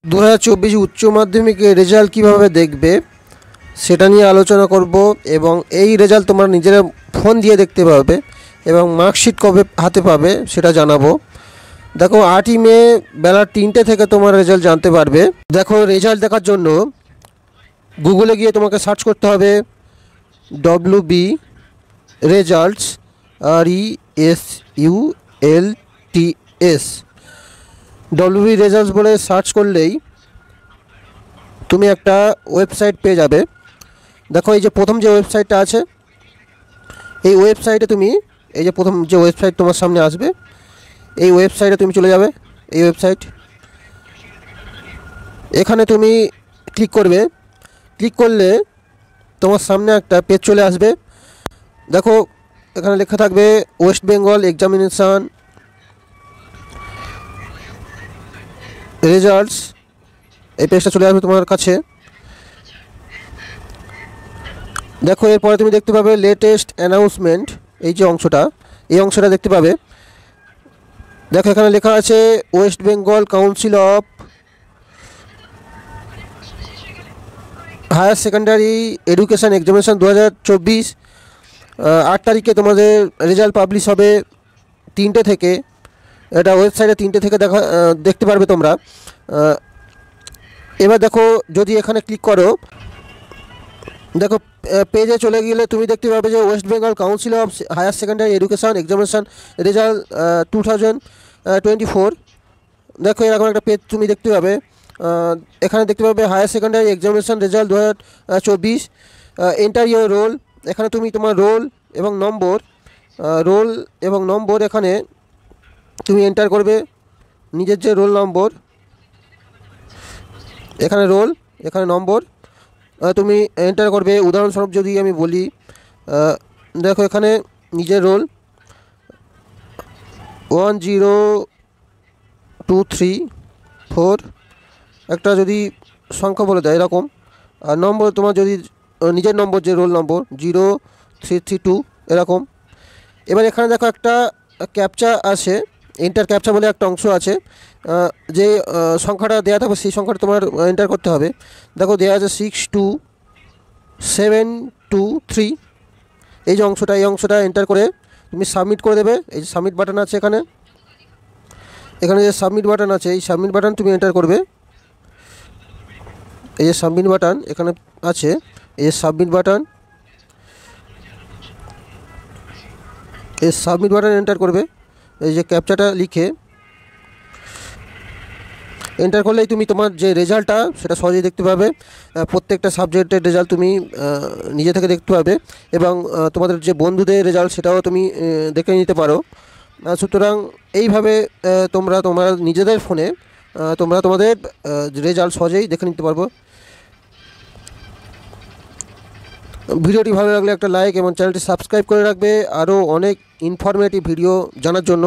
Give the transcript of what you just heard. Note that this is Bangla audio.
2024 উচ্চ মাধ্যমিকের রেজাল্ট কীভাবে দেখবে সেটা নিয়ে আলোচনা করব এবং এই রেজাল্ট তোমরা নিজেরা ফোন দিয়ে দেখতে পাবে এবং মার্কশিট কবে হাতে পাবে সেটা জানাবো। দেখো 8ই মে বেলা 3টে থেকে তোমার রেজাল্ট জানতে পারবে। দেখো রেজাল্ট দেখার জন্য গুগলে গিয়ে তোমাকে সার্চ করতে হবে WB results RESULTS। WB results বলে সার্চ করলেই তুমি একটা ওয়েবসাইট পেয়ে যাবে। দেখো এই যে প্রথম যে ওয়েবসাইটটা আছে এই ওয়েবসাইটে তুমি এই যে প্রথম যে ওয়েবসাইট তোমার সামনে আসবে এই ওয়েবসাইটে তুমি চলে যাবে। এই ওয়েবসাইট এখানে তুমি ক্লিক করবে। ক্লিক করলে তোমার সামনে একটা পেজ চলে আসবে। দেখো এখানে লেখা থাকবে ওয়েস্ট বেঙ্গল এক্সামিনেশান রেজাল্টস। এই পেজটা চলে আসবে তোমার কাছে। দেখো এরপরে তুমি দেখতে পাবে লেটেস্ট অ্যানাউন্সমেন্ট। এই যে অংশটা এই অংশটা দেখতে পাবে। দেখো এখানে লেখা আছে West Bengal council of higher secondary education examination 2024 8 তারিখে তোমাদের রেজাল্ট পাবলিশ হবে 3টে থেকে। এটা ওয়েবসাইটে 3টে থেকে দেখতে পারবে তোমরা। এবার দেখো যদি এখানে ক্লিক করো, দেখো পেজে চলে গেলে তুমি দেখতে পাবে যে West Bengal council of higher secondary education examination result 2024। দেখো এরকম একটা পেজ তুমি দেখতে পাবে। এখানে দেখতে পাবে higher secondary examination result 2024 enter your roll. এখানে তুমি তোমার রোল এবং নম্বর এখানে তুমি এন্টার করবে নিজের যে রোল নম্বর। এখানে রোল এখানে নম্বর তুমি এন্টার করবে। উদাহরণস্বরূপ যদি আমি বলি, দেখো এখানে নিজের রোল 10234 একটা যদি সংখ্যা বলে দেয় এরকম। আর নম্বর তোমার যদি নিজের নম্বর যে রোল নম্বর 0332 এরকম। এবার এখানে দেখো একটা ক্যাপচা আছে, এন্টার ক্যাপচা বলে একটা অংশ আছে। যে সংখ্যাটা দেওয়া থাকবে সেই সংখ্যাটা তোমার এন্টার করতে হবে। দেখো দেওয়া আছে 62723। এই যে অংশটা এই অংশটা এন্টার করে তুমি সাবমিট করে দেবে। এই যে সাবমিট বাটন আছে এখানে যে সাবমিট বাটন আছে এই সাবমিট বাটন তুমি এন্টার করবে। এই যে সাবমিট বাটন এখানে আছে, এই যে সাবমিট বাটন এন্টার করবে। এই যে ক্যাপচাটা লিখে এন্টার করলেই তুমি তোমার যে রেজাল্টটা সেটা সহজেই দেখতে পাবে। প্রত্যেকটা সাবজেক্টের রেজাল্ট তুমি নিজে থেকে দেখতে পাবে এবং তোমাদের যে বন্ধুদের রেজাল্ট সেটাও তুমি দেখে নিতে পারো। সুতরাং এইভাবে তোমরা তোমার নিজেদের ফোনে তোমরা তোমাদের রেজাল্ট সহজেই দেখে নিতে পারবো। ভিডিওটি ভালো লাগলে একটা লাইক এবং চ্যানেলটি সাবস্ক্রাইব করে রাখবে আরও অনেক ইনফরমেটিভ ভিডিও জানার জন্য।